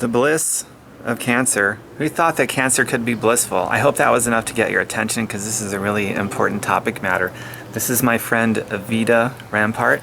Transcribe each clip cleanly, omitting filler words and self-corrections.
The bliss of cancer. Who thought that cancer could be blissful? I hope that was enough to get your attention because this is a really important topic matter. This is my friend Evita Rampart,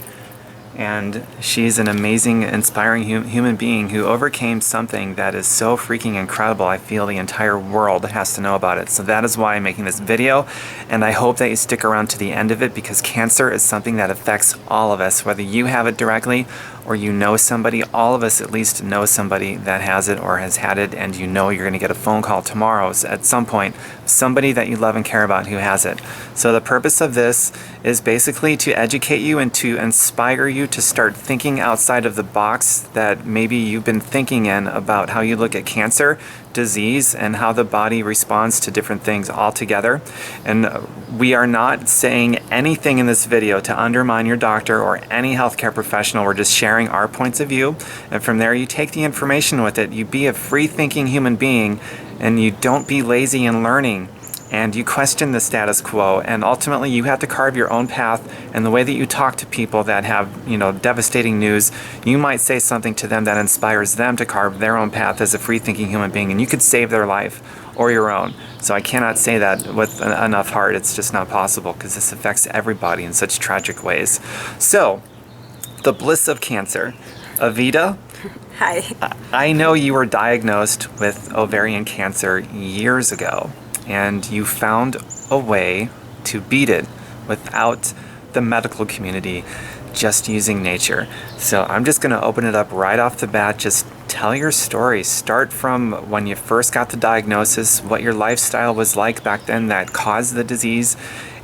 and she's an amazing, inspiring human being who overcame something that is so freaking incredible. I feel the entire world has to know about it. So that is why I'm making this video, and I hope that you stick around to the end of it because cancer is something that affects all of us, whether you have it directly or you know somebody. All of us at least know somebody that has it or has had it, and you know you're going to get a phone call tomorrow at some point, somebody that you love and care about who has it. So the purpose of this is basically to educate you and to inspire you to start thinking outside of the box that maybe you've been thinking in about how you look at cancer, disease, and how the body responds to different things altogether. And we are not saying anything in this video to undermine your doctor or any healthcare professional. We're just sharing our points of view, and from there you take the information with it. You be a free-thinking human being, and you don't be lazy in learning, and you question the status quo, and ultimately you have to carve your own path. And the way that you talk to people that have, devastating news, you might say something to them that inspires them to carve their own path as a free-thinking human being, and you could save their life or your own. So I cannot say that with enough heart. It's just not possible because this affects everybody in such tragic ways. So, the bliss of cancer. Evita? Hi. I know you were diagnosed with ovarian cancer years ago, and you found a way to beat it without the medical community, just using nature. So I'm just going to open it up right off the bat. Just tell your story. Start from when you first got the diagnosis, what your lifestyle was like back then that caused the disease,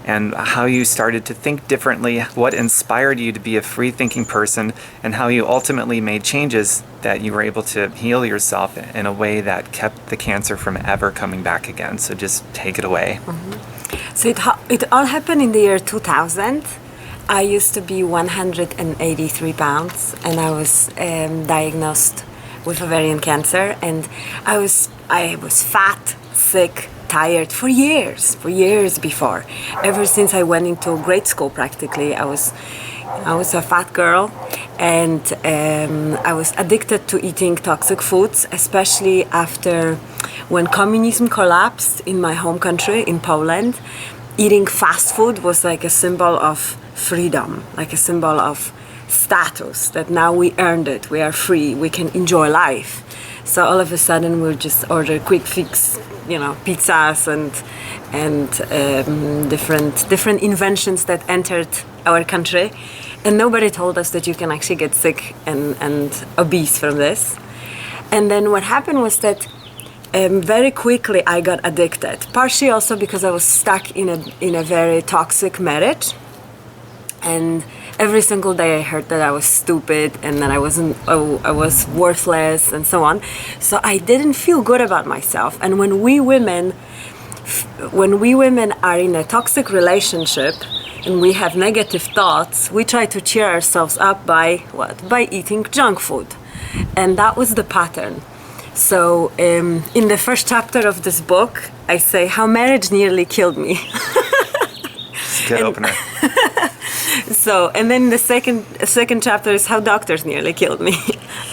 and how you started to think differently, what inspired you to be a free-thinking person, and how you ultimately made changes that you were able to heal yourself in a way that kept the cancer from ever coming back again. So just take it away. Mm-hmm. So it all happened in the year 2000. I used to be 183 pounds, and I was diagnosed with ovarian cancer, and I was fat, sick, tired for years before. Ever since I went into grade school, practically, I was a fat girl, and I was addicted to eating toxic foods, especially after when communism collapsed in my home country, in Poland. Eating fast food was like a symbol of freedom, like a symbol of status, that now we earned it, we are free, we can enjoy life. So all of a sudden we'll just order quick fix, pizzas and different inventions that entered our country, and nobody told us that you can actually get sick and obese from this. And then what happened was that very quickly I got addicted, partially also because I was stuck in a very toxic marriage, and every single day I heard that I was stupid and that I was worthless and so on. So I didn't feel good about myself. And when we women are in a toxic relationship and we have negative thoughts, we try to cheer ourselves up by what? By eating junk food. And that was the pattern. So in the first chapter of this book, I say how marriage nearly killed me. It's a good opener. So, and then the second chapter is how doctors nearly killed me.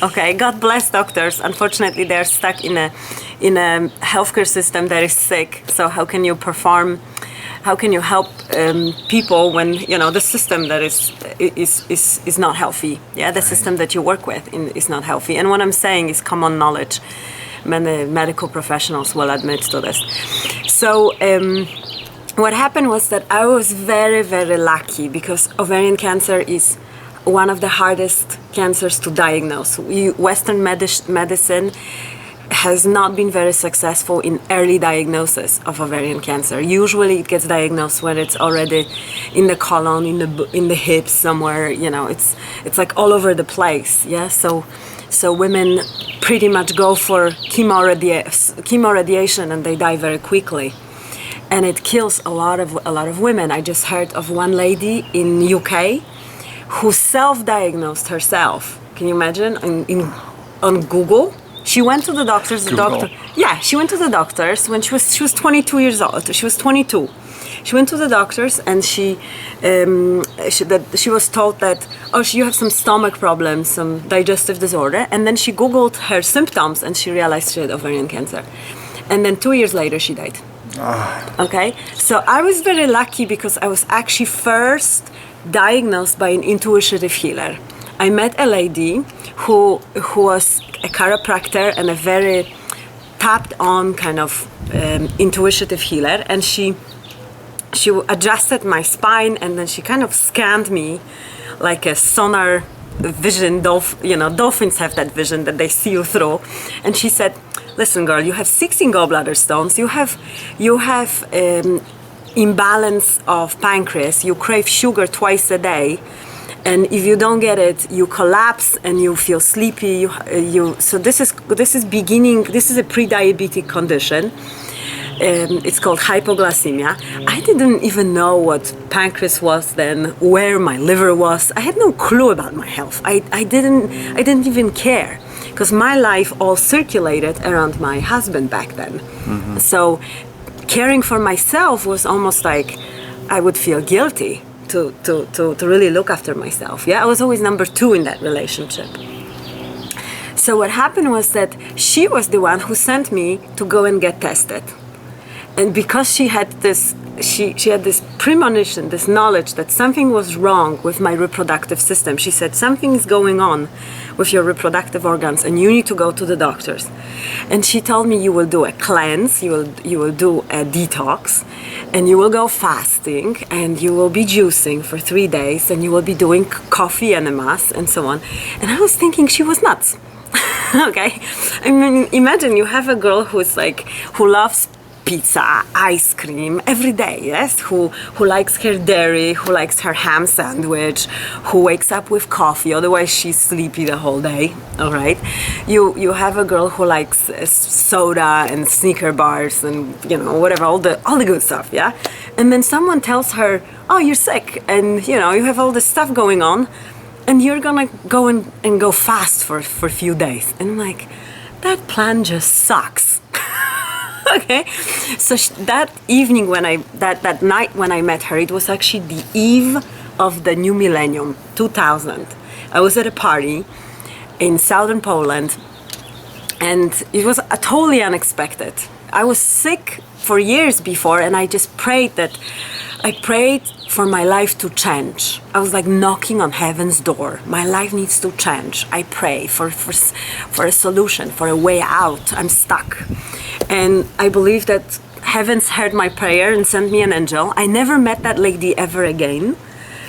Okay, God bless doctors. Unfortunately, they're stuck in a healthcare system that is sick. So how can you perform? How can you help people when the system that is not healthy? Yeah, the system that you work with is not healthy. And what I'm saying is common knowledge. Many medical professionals will admit to this. So. What happened was that I was very, very lucky because ovarian cancer is one of the hardest cancers to diagnose. Western medicine has not been very successful in early diagnosis of ovarian cancer. Usually it gets diagnosed when it's already in the colon, in the hips somewhere, it's like all over the place. Yeah, so women pretty much go for chemo radiation and they die very quickly. And it kills a lot of women. I just heard of one lady in UK who self-diagnosed herself. Can you imagine? On Google, she went to the doctors. She went to the doctors when she was 22 years old. She was 22, She went to the doctors, and she was told that, you have some stomach problems, some digestive disorder. And then she Googled her symptoms, and she realized she had ovarian cancer. And then 2 years later, she died. Okay, so I was very lucky because I was actually first diagnosed by an intuitive healer. I met a lady who was a chiropractor and a very tapped on kind of intuitive healer, and she adjusted my spine, and then she kind of scanned me like a sonar vision. Dolphins have that vision that they see you through, and she said, listen, girl, you have 16 gallbladder stones, you have imbalance of pancreas, you crave sugar twice a day, and if you don't get it, you collapse and you feel sleepy. So this is a pre-diabetic condition. It's called hypoglycemia. I didn't even know what pancreas was then, where my liver was. I had no clue about my health. I didn't even care, because my life all circulated around my husband back then. Mm-hmm. So caring for myself was almost like I would feel guilty to really look after myself. Yeah, I was always number 2 in that relationship. So what happened was that she was the one who sent me to go and get tested. And because she had this premonition, this knowledge that something was wrong with my reproductive system. She said, something is going on with your reproductive organs and you need to go to the doctors. And she told me, you will do a cleanse, you will do a detox, and you will go fasting, and you will be juicing for 3 days, and you will be doing coffee enemas and so on. And I was thinking she was nuts. Okay? I mean, imagine you have a girl who loves pizza, ice cream every day, yes? Who likes her dairy, who likes her ham sandwich, who wakes up with coffee, otherwise she's sleepy the whole day, all right? You have a girl who likes soda and Snicker bars and, whatever, all the good stuff, yeah? And then someone tells her, oh, you're sick, and, you have all this stuff going on, and you're gonna go and go fast for a few days. And I'm like, that plan just sucks. Okay, so that evening that night when I met her, it was actually the eve of the new millennium, 2000. I was at a party in southern Poland, and it was totally unexpected. I was sick for years before, and I just prayed for my life to change. I was like knocking on heaven's door. My life needs to change. I pray for a solution, for a way out. I'm stuck. And I believe that heavens heard my prayer and sent me an angel. I never met that lady ever again.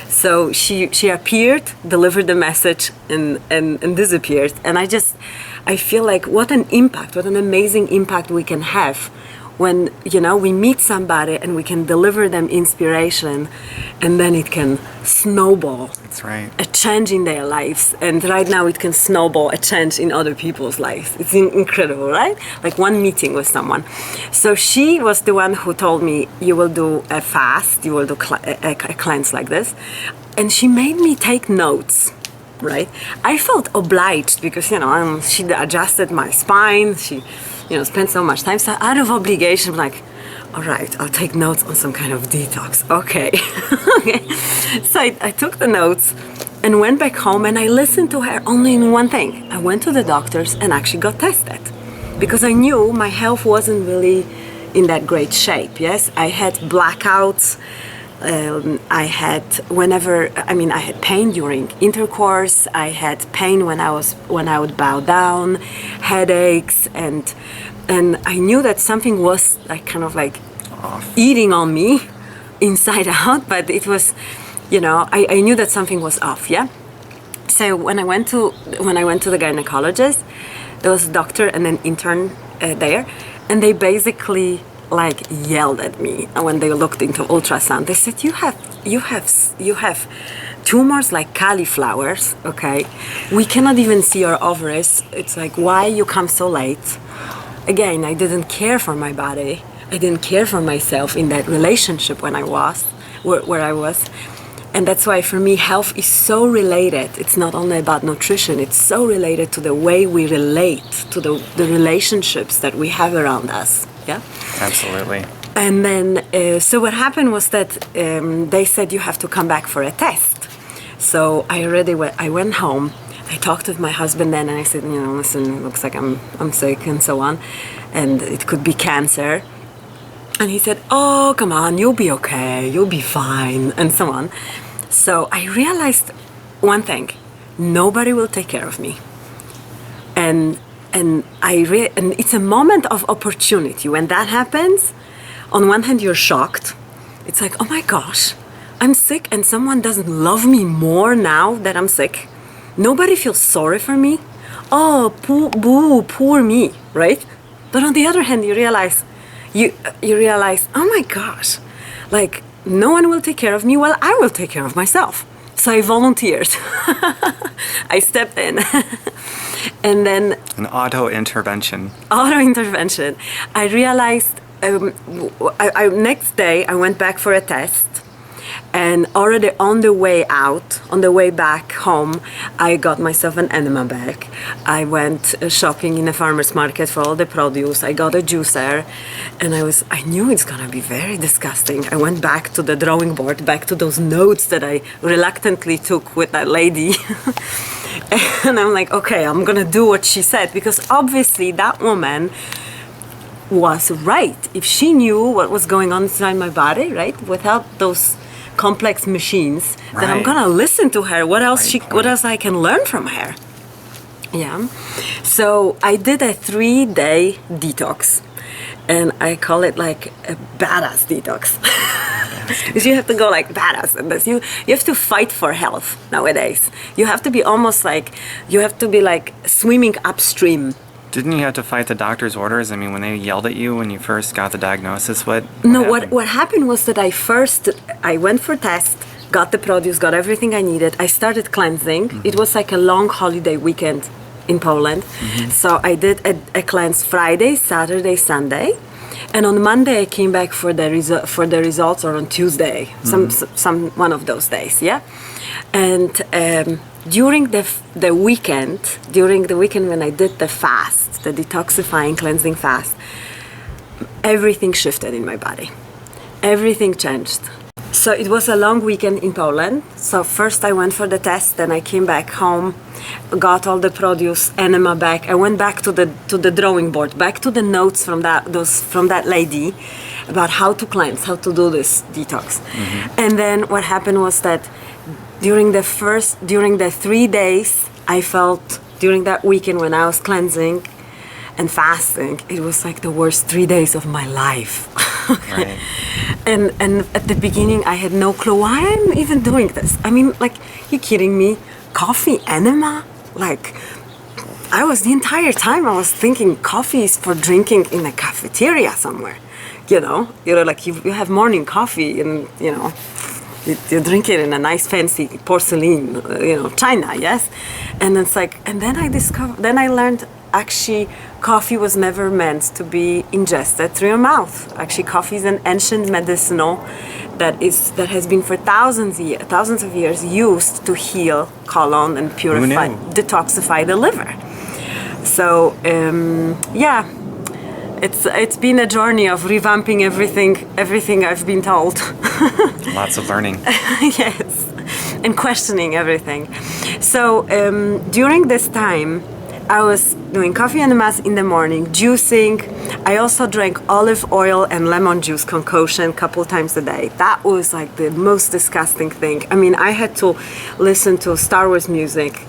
So she appeared, delivered the message, and disappeared. And I feel like what an amazing impact we can have when, we meet somebody and we can deliver them inspiration, and then it can snowball. That's right. A change in their lives. And right now it can snowball a change in other people's lives. It's incredible, right? Like one meeting with someone. So she was the one who told me, you will do a fast, you will do a cleanse like this. And she made me take notes. Right? I felt obliged because, she adjusted my spine. She, spent so much time. So out of obligation, I'm like, all right, I'll take notes on some kind of detox. Okay. Okay. So I took the notes and went back home, and I listened to her only in one thing. I went to the doctors and actually got tested because I knew my health wasn't really in that great shape. Yes, I had blackouts. I had pain during intercourse. I had pain when I would bow down, headaches, and I knew that something was eating on me inside out. But it was, I knew that something was off. Yeah. So when I went to the gynecologist, there was a doctor and an intern there, and they basically yelled at me when they looked into ultrasound. They said, you have tumors like cauliflowers, okay? We cannot even see your ovaries. It's like, why you come so late? Again, I didn't care for my body. I didn't care for myself in that relationship when I was where I was. And that's why for me, health is so related. It's not only about nutrition, it's so related to the way we relate, to the relationships that we have around us. Yeah? Absolutely. And then, so what happened was that they said you have to come back for a test. So I went home. I talked with my husband then, and I said, listen, looks like I'm sick and so on, and it could be cancer. And he said, oh, come on, you'll be okay, you'll be fine, and so on. So I realized one thing: nobody will take care of me. And it's a moment of opportunity. When that happens, on one hand, you're shocked. It's like, oh my gosh, I'm sick, and someone doesn't love me more now that I'm sick. Nobody feels sorry for me. Oh, poor me, right? But on the other hand, you realize, oh my gosh, like no one will take care of me. Well, I will take care of myself. So I volunteered. I stepped in. And then An auto intervention. I realized next day I went back for a test. And already on the way back home, I got myself an enema bag. I went shopping in a farmer's market for all the produce. I got a juicer, and I knew it's gonna be very disgusting. I went back to the drawing board, back to those notes that I reluctantly took with that lady. And I'm like, okay, I'm gonna do what she said, because obviously that woman was right. If she knew what was going on inside my body, right, without those complex machines, then I'm gonna listen to her. What else I can learn from her? Yeah. So I did a 3-day detox, and I call it like a badass detox. Because you have to go like badass in this. You have to fight for health nowadays. You have to be almost like swimming upstream. Didn't you have to fight the doctor's orders? I mean, when they yelled at you when you first got the diagnosis, what happened? What happened was that I went for test, got the produce, got everything I needed. I started cleansing. Mm-hmm. It was like a long holiday weekend in Poland. Mm-hmm. So I did a cleanse Friday, Saturday, Sunday. And on Monday I came back for the results, or on Tuesday, one of those days, yeah. And during the weekend when I did the fast, the detoxifying cleansing fast, everything shifted in my body. Everything changed. So it was a long weekend in Poland. So first I went for the test, then I came back home, got all the produce, enema back. I went back to the drawing board, back to the notes from that lady about how to cleanse, how to do this detox. Mm-hmm. And then what happened was that during the 3 days, I felt, during that weekend when I was cleansing and fasting, it was like the worst 3 days of my life. Right. And at the beginning, I had no clue why I'm even doing this. I mean, like, you kidding me? Coffee enema? Like, the entire time I was thinking coffee is for drinking in a cafeteria somewhere. Like you have morning coffee and, you drink it in a nice fancy porcelain, china, yes? And it's like, and then I learned actually coffee was never meant to be ingested through your mouth. Actually, coffee is an ancient medicinal that has been for thousands of years used to heal colon and purify, detoxify the liver. So, it's been a journey of revamping everything I've been told. Lots of learning. Yes, and questioning everything. So during this time, I was doing coffee enemas in the morning, juicing. I also drank olive oil and lemon juice concoction a couple times a day. That was like the most disgusting thing. I mean, I had to listen to Star Wars music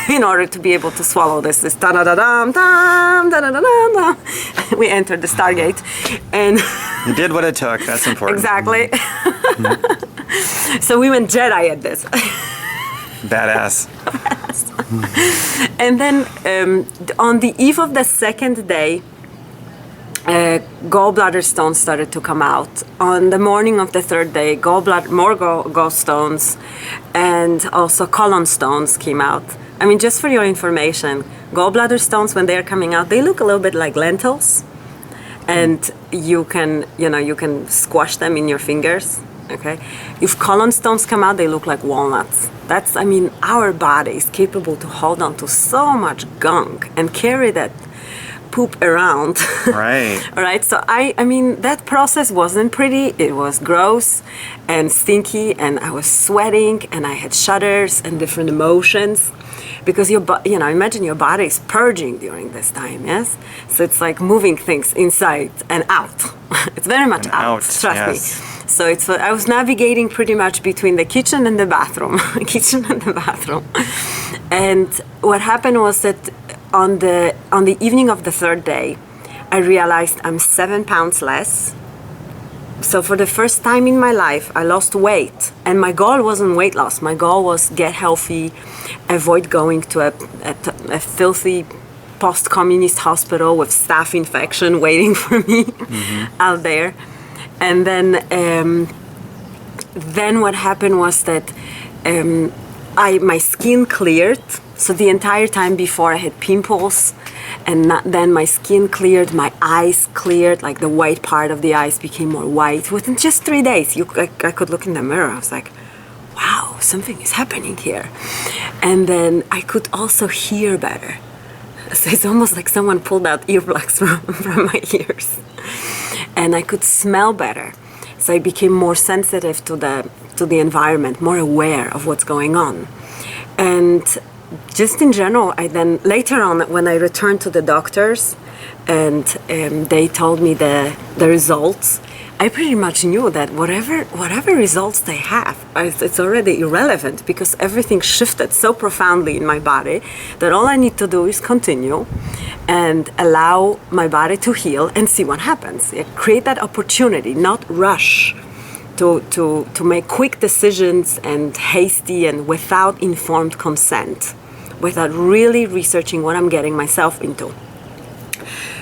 in order to be able to swallow this da-da-da-dam, dam, da-da-da-dam. We entered the Stargate, and you did what it took. That's important. Exactly. So we went Jedi at this. Badass. And then on the eve of the second day, gallbladder stones started to come out. On the morning of the third day, more gallstones and also colon stones came out. I mean, just for your information, gallbladder stones, when they are coming out, they look a little bit like lentils, and you can squash them in your fingers. Okay, if colon stones come out, they look like walnuts. Our body is capable to hold on to so much gunk and carry that poop around. Right. All right. So I mean, that process wasn't pretty. It was gross and stinky, and I was sweating, and I had shudders and different emotions. Because imagine your body is purging during this time, yes? So it's like moving things inside and out. It's very much out, trust me. So I was navigating pretty much between the kitchen and the bathroom, And what happened was that on the evening of the third day, I realized I'm 7 pounds less. So for the first time in my life, I lost weight. And my goal wasn't weight loss. My goal was get healthy, avoid going to a filthy post-communist hospital with staph infection waiting for me out there. And then what happened was that my skin cleared. So the entire time before I had pimples, and then my skin cleared, my eyes cleared, like the white part of the eyes became more white. Within just 3 days, I could look in the mirror. I was like, wow, something is happening here. And then I could also hear better. So it's almost like someone pulled out earplugs from my ears. And I could smell better. So I became more sensitive to the environment, more aware of what's going on. And just in general, later on, when I returned to the doctors and they told me the results, I pretty much knew that whatever results they have, it's already irrelevant, because everything shifted so profoundly in my body that all I need to do is continue and allow my body to heal and see what happens. Create that opportunity, not rush to make quick decisions and hasty and without informed consent, without really researching what I'm getting myself into.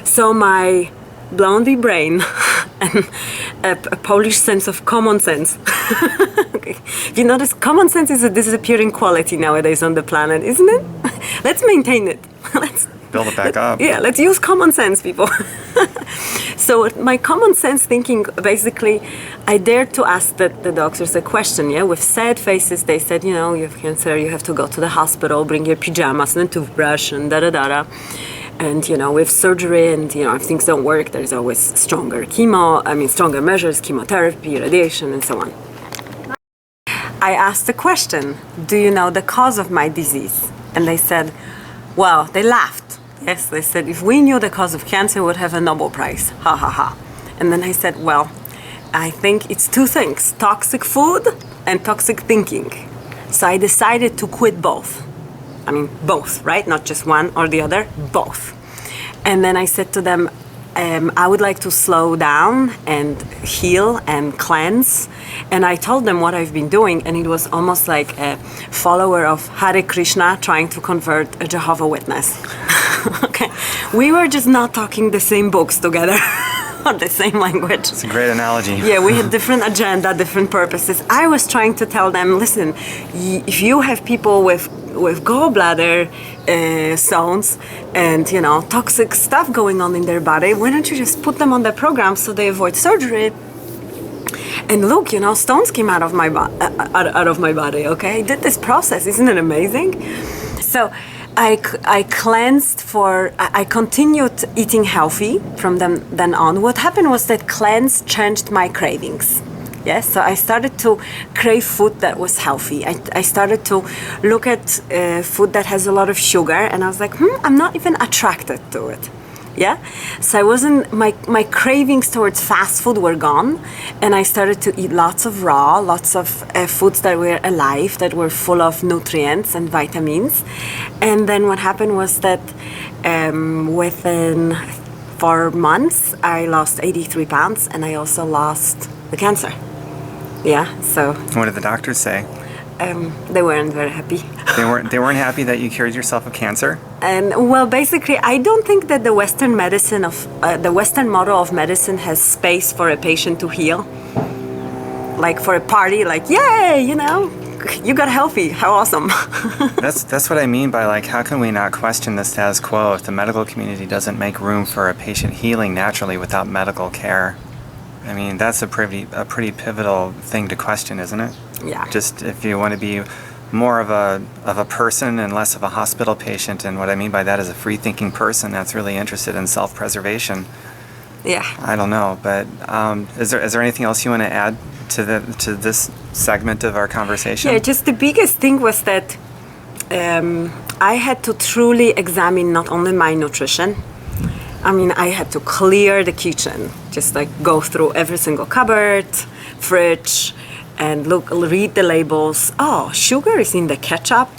So my blondie brain and a Polish sense of common sense. Okay. You notice common sense is a disappearing quality nowadays on the planet, isn't it? Let's maintain it. Let's build it back up. Yeah, let's use common sense, people. So my common sense thinking, basically, I dared to ask the doctors a question, yeah? With sad faces, they said, you have cancer, you have to go to the hospital, bring your pajamas and a toothbrush and da-da-da-da. And, with surgery and, if things don't work, there's always stronger measures, chemotherapy, radiation, and so on. I asked the question, do you know the cause of my disease? And they said, well, they laughed. Yes, they said, if we knew the cause of cancer, we would have a Nobel Prize. Ha, ha, ha. And then I said, well, I think it's 2 things, toxic food and toxic thinking. So I decided to quit both. I mean, both, right? Not just one or the other, both. And then I said to them, I would like to slow down and heal and cleanse. And I told them what I've been doing, and it was almost like a follower of Hare Krishna trying to convert a Jehovah's Witness. Okay, we were just not talking the same books together. Or the same language. It's a great analogy. Yeah, we had different agenda, different purposes. I was trying to tell them, listen, if you have people with gallbladder stones and toxic stuff going on in their body, why don't you just put them on the program so they avoid surgery? And look, stones came out of my body. Okay, I did this process. Isn't it amazing? So I cleansed I continued eating healthy from then on. What happened was that cleanse changed my cravings. Yes, so I started to crave food that was healthy. I started to look at food that has a lot of sugar, and I was like, I'm not even attracted to it. Yeah, so I wasn't. My cravings towards fast food were gone, and I started to eat lots of foods that were alive, that were full of nutrients and vitamins. And then what happened was that within 4 months, I lost 83 pounds, and I also lost the cancer. Yeah, so. What did the doctors say? They weren't very happy. They weren't happy that you cured yourself of cancer? And well, basically, I don't think that the Western model of medicine has space for a patient to heal. Like for a party, like, yay, you got healthy. How awesome. That's what I mean by how can we not question the status quo if the medical community doesn't make room for a patient healing naturally without medical care? I mean, that's a pretty pivotal thing to question, isn't it? Yeah. Just if you want to be more of a person and less of a hospital patient. And what I mean by that is a free-thinking person that's really interested in self-preservation. Yeah. I don't know, but is there anything else you want to add to this segment of our conversation? Yeah, just the biggest thing was that I had to truly examine not only my nutrition. I mean, I had to clear the kitchen, just like go through every single cupboard, fridge, and read the labels. Oh, sugar is in the ketchup.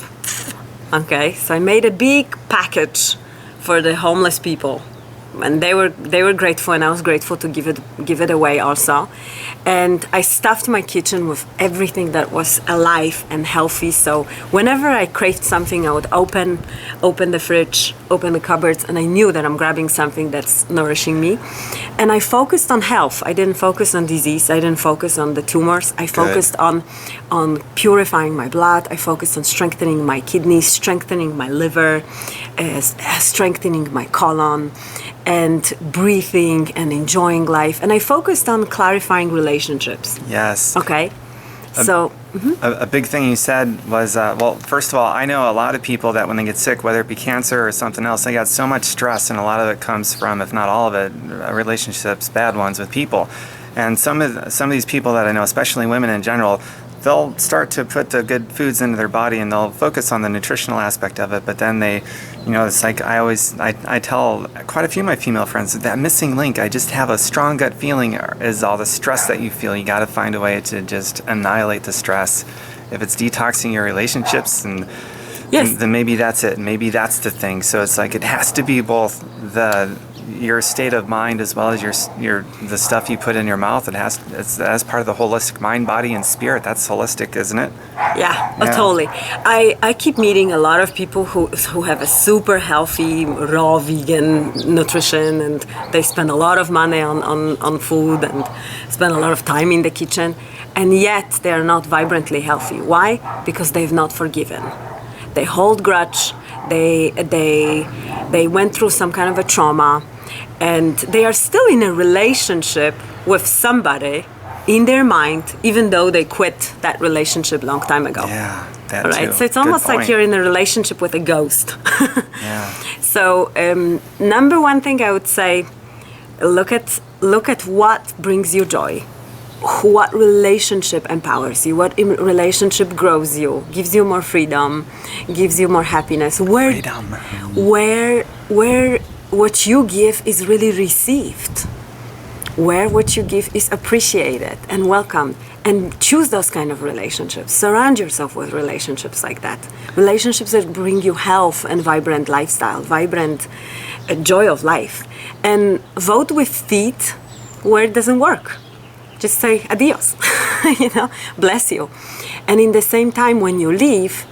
Okay, so I made a big package for the homeless people, and they were grateful, and I was grateful to give it away also. And I stuffed my kitchen with everything that was alive and healthy. So whenever I craved something, I would open the fridge, open the cupboards, and I knew that I'm grabbing something that's nourishing me. And I focused on health. I didn't focus on disease. I didn't focus on the tumors. I focused on purifying my blood. I focused on strengthening my kidneys, strengthening my liver, strengthening my colon, and breathing and enjoying life. And I focused on clarifying relationships. Yes. Okay. A big thing you said was, well, first of all, I know a lot of people that when they get sick, whether it be cancer or something else, they got so much stress, and a lot of it comes from, if not all of it, relationships, bad ones with people. And some of these people that I know, especially women in general, they'll start to put the good foods into their body and they'll focus on the nutritional aspect of it, but then they, it's like I tell quite a few of my female friends that missing link, I just have a strong gut feeling, is all the stress that you feel. You got to find a way to just annihilate the stress. If it's detoxing your relationships, and yes, then maybe that's it. Maybe that's the thing. So it's like it has to be both your state of mind as well as the stuff you put in your mouth. That's part of the holistic mind, body, and spirit. That's holistic, isn't it? Yeah. Totally. I keep meeting a lot of people who have a super healthy, raw vegan nutrition, and they spend a lot of money on food and spend a lot of time in the kitchen, and yet they are not vibrantly healthy. Why? Because they've not forgiven. They hold grudge. They went through some kind of a trauma, and they are still in a relationship with somebody in their mind, even though they quit that relationship a long time ago. Yeah, that right? too. So it's almost like you're in a relationship with a ghost. Yeah. So number one thing I would say, look at what brings you joy. What relationship empowers you? What relationship grows you, gives you more freedom, gives you more happiness? Where what you give is really received. Where what you give is appreciated and welcomed. And choose those kind of relationships. Surround yourself with relationships like that. Relationships that bring you health and vibrant lifestyle, vibrant joy of life. And vote with feet where it doesn't work. Just say adios, bless you. And in the same time, when you leave,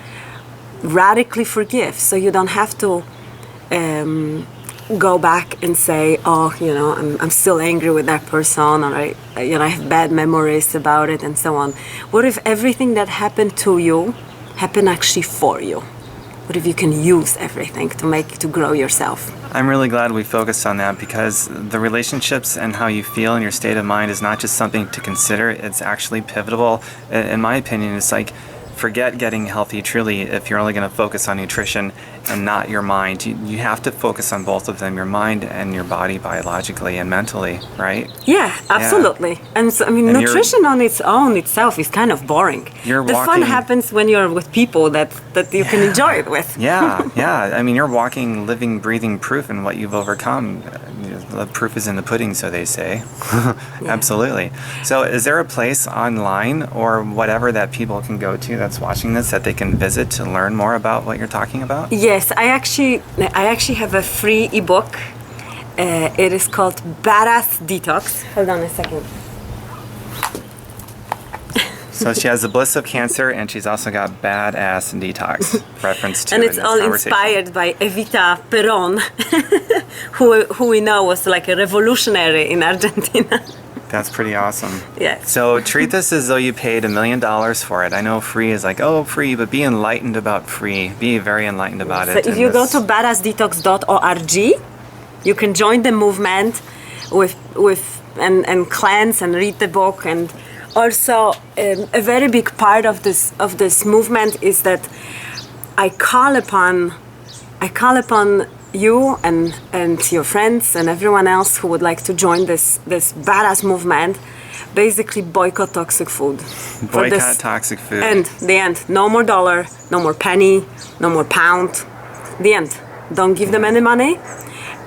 radically forgive, so you don't have to go back and say, I'm still angry with that person, or I have bad memories about it, and so on. What if everything that happened to you happened actually for you? What if you can use everything to grow yourself? I'm really glad we focused on that, because the relationships and how you feel and your state of mind is not just something to consider. It's actually pivotal. In my opinion, it's like, forget getting healthy truly if you're only going to focus on nutrition and not your mind. You have to focus on both of them, your mind and your body, biologically and mentally, right? Yeah, absolutely. Yeah. And so, nutrition on its own itself is kind of boring. The fun happens when you're with people that you can enjoy it with. Yeah. You're walking, living, breathing proof in what you've overcome. The proof is in the pudding, so they say. Absolutely. So is there a place online or whatever that people can go to that's watching this that they can visit to learn more about what you're talking about? Yes, I actually have a free ebook. It is called Badass Detox. Hold on a second. So she has the Bliss of Cancer, and she's also got Badass Detox reference to. And it's all inspired by Evita Peron, who we know was like a revolutionary in Argentina. That's pretty awesome. Yes. So treat this as though you paid $1 million for it. I know free is like, oh, free, but be enlightened about free. Be very enlightened about it. So if you go to badassdetox.org, you can join the movement and cleanse and read the book and also, a very big part of this movement is that I call upon you and your friends and everyone else who would like to join this badass movement. Basically, boycott toxic food. Boycott toxic food. And the end. No more dollar, no more penny, no more pound. The end. Don't give them any money.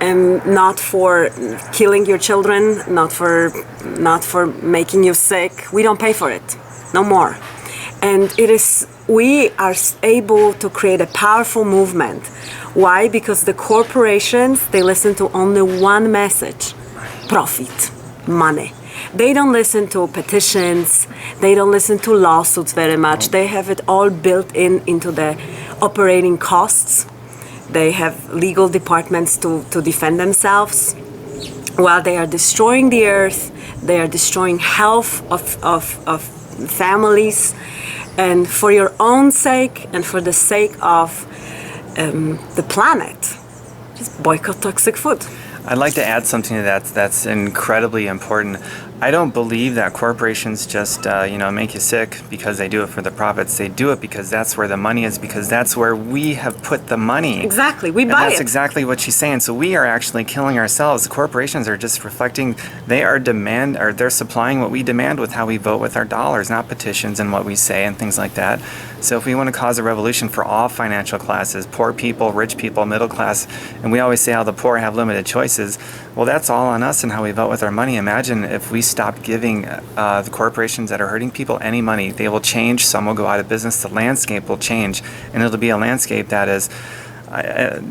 Not for killing your children, not for making you sick. We don't pay for it. No more. And we are able to create a powerful movement. Why? Because the corporations, they listen to only one message: profit, money. They don't listen to petitions. They don't listen to lawsuits very much. They have it all built into the operating costs. They have legal departments to defend themselves. While they are destroying the earth, they are destroying health of families. And for your own sake and for the sake of the planet, just boycott toxic food. I'd like to add something to that that's incredibly important. I don't believe that corporations just make you sick because they do it for the profits. They do it because that's where the money is, because that's where we have put the money. Exactly, we buy and that's it. exactly what she's saying. So we are actually killing ourselves. The corporations are just reflecting. They're supplying what we demand with how we vote with our dollars, not petitions and what we say and things like that. So if we want to cause a revolution for all financial classes, poor people, rich people, middle class, and we always say how the poor have limited choices, well, that's all on us and how we vote with our money. Imagine if we stopped giving the corporations that are hurting people any money. They will change. Some will go out of business. The landscape will change, and it'll be a landscape that is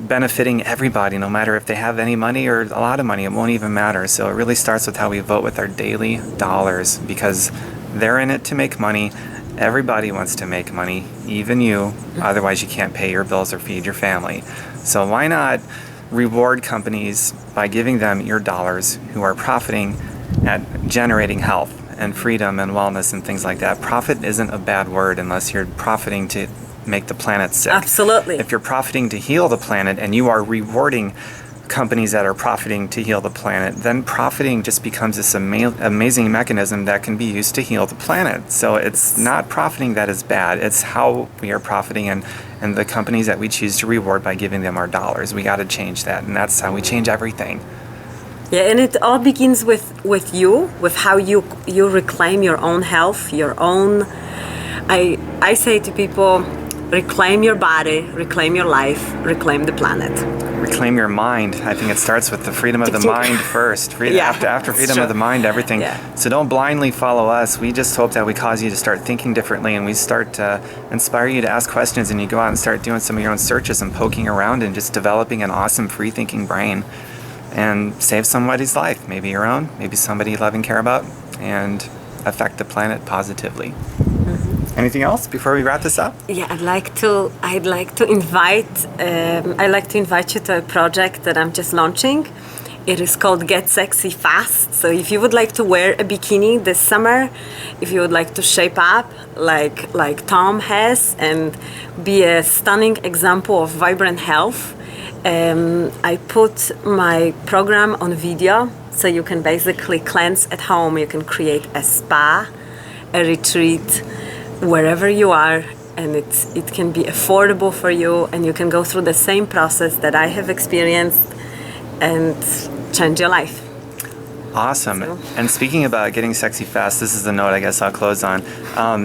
benefiting everybody, no matter if they have any money or a lot of money. It won't even matter. So it really starts with how we vote with our daily dollars, because they're in it to make money. Everybody wants to make money, even you. Otherwise, you can't pay your bills or feed your family. So why not reward companies by giving them your dollars who are profiting at generating health and freedom and wellness and things like that. Profit isn't a bad word unless you're profiting to make the planet sick. Absolutely. If you're profiting to heal the planet and you are rewarding companies that are profiting to heal the planet, then profiting just becomes this amazing mechanism that can be used to heal the planet. So it's not profiting that is bad. It's how we are profiting and the companies that we choose to reward by giving them our dollars. We got to change that, and that's how we change everything. Yeah, and it all begins with you, with how you reclaim your own health, your own. I say to people, reclaim your body, reclaim your life, reclaim the planet. Reclaim your mind. I think it starts with the freedom of the mind first. After freedom of the mind, everything. Yeah. So don't blindly follow us. We just hope that we cause you to start thinking differently, and we start to inspire you to ask questions, and you go out and start doing some of your own searches and poking around and just developing an awesome free-thinking brain and save somebody's life, maybe your own, maybe somebody you love and care about, and affect the planet positively. Anything else before we wrap this up? Yeah, I'd like to invite you to a project that I'm just launching. It is called Get Sexy Fast. So if you would like to wear a bikini this summer, if you would like to shape up like Tom has and be a stunning example of vibrant health, I put my program on video, so you can basically cleanse at home. You can create a spa, a retreat, wherever you are, and it can be affordable for you, and you can go through the same process that I have experienced and change your life. Awesome. And speaking about getting sexy fast, this is the note I guess I'll close on.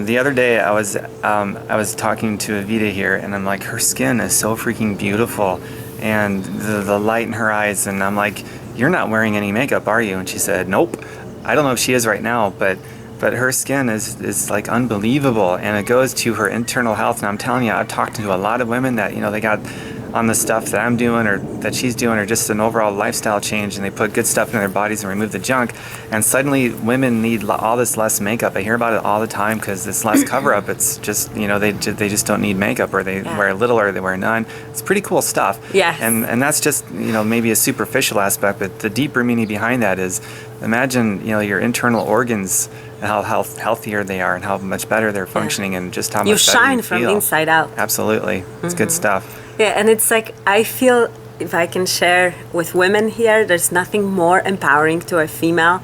The other day I was talking to Evita here, and I'm like, her skin is so freaking beautiful, and the light in her eyes, and I'm like, you're not wearing any makeup, are you? And she said, nope. I don't know if she is right now, but her skin is like unbelievable, and it goes to her internal health. And I'm telling you, I've talked to a lot of women that, they got on the stuff that I'm doing or that she's doing, or just an overall lifestyle change, and they put good stuff in their bodies and remove the junk, and suddenly women need all this less makeup. I hear about it all the time because it's less cover up. It's just, they just don't need makeup, or they wear little or they wear none. It's pretty cool stuff. Yeah. And that's just, maybe a superficial aspect, but the deeper meaning behind that is, imagine, your internal organs and how healthier they are and how much better they're functioning, and just how much better you shine you from feel. inside out. Absolutely. It's good stuff. Yeah, and it's like, I feel, if I can share with women here, there's nothing more empowering to a female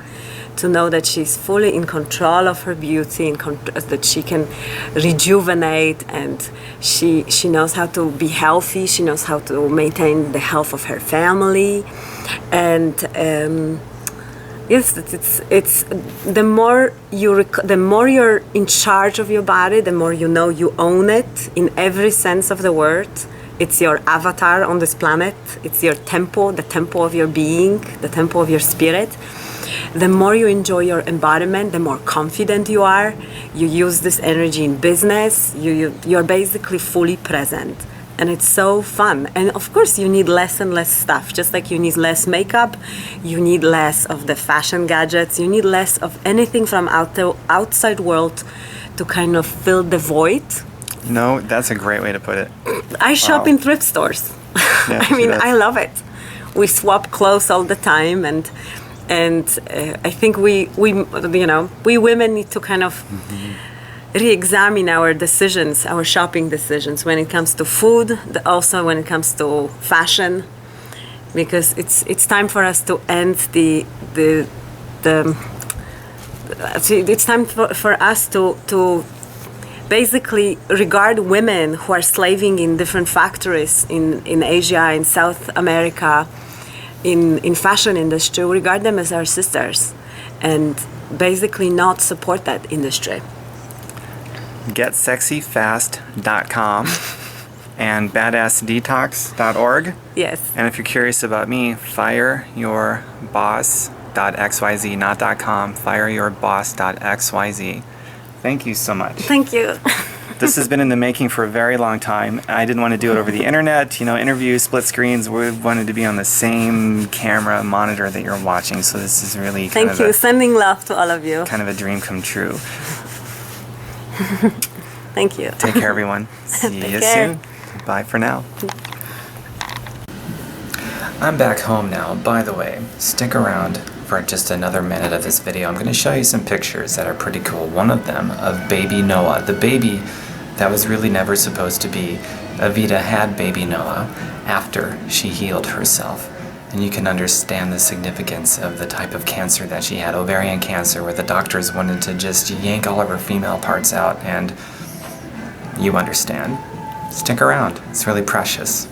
to know that she's fully in control of her beauty, that she can rejuvenate, and she knows how to be healthy. She knows how to maintain the health of her family, and yes, it's the more you're in charge of your body, the more you know you own it in every sense of the word. It's your avatar on this planet. It's your temple, the temple of your being, the temple of your spirit. The more you enjoy your embodiment, the more confident you are. You use this energy in business. You're basically fully present. And it's so fun. And of course, you need less and less stuff. Just like you need less makeup, you need less of the fashion gadgets, you need less of anything from outside world to kind of fill the void. No, that's a great way to put it. I shop in thrift stores. Yeah, I mean, she does. I love it. We swap clothes all the time, and I think we women need to kind of re-examine our decisions, our shopping decisions when it comes to food, also when it comes to fashion, because it's time for us to end it's time for us to basically regard women who are slaving in different factories in Asia, in South America, in fashion industry, regard them as our sisters, and basically not support that industry. GetSexyFast.com and BadassDetox.org. Yes. And if you're curious about me, FireYourBoss.xyz, not .com, FireYourBoss.xyz. Thank you so much. Thank you. This has been in the making for a very long time. I didn't want to do it over the internet, interviews, split screens. We wanted to be on the same camera monitor that you're watching. So this is really Thank you. Sending love to all of you. kind of a dream come true. Thank you. Take care, everyone. See Take you care. soon. Bye for now. I'm back home now. By the way, stick around for just another minute of this video. I'm going to show you some pictures that are pretty cool. One of them of baby Noah, the baby that was really never supposed to be. Evita had baby Noah after she healed herself. And you can understand the significance of the type of cancer that she had, ovarian cancer, where the doctors wanted to just yank all of her female parts out, and you understand. Stick around. It's really precious.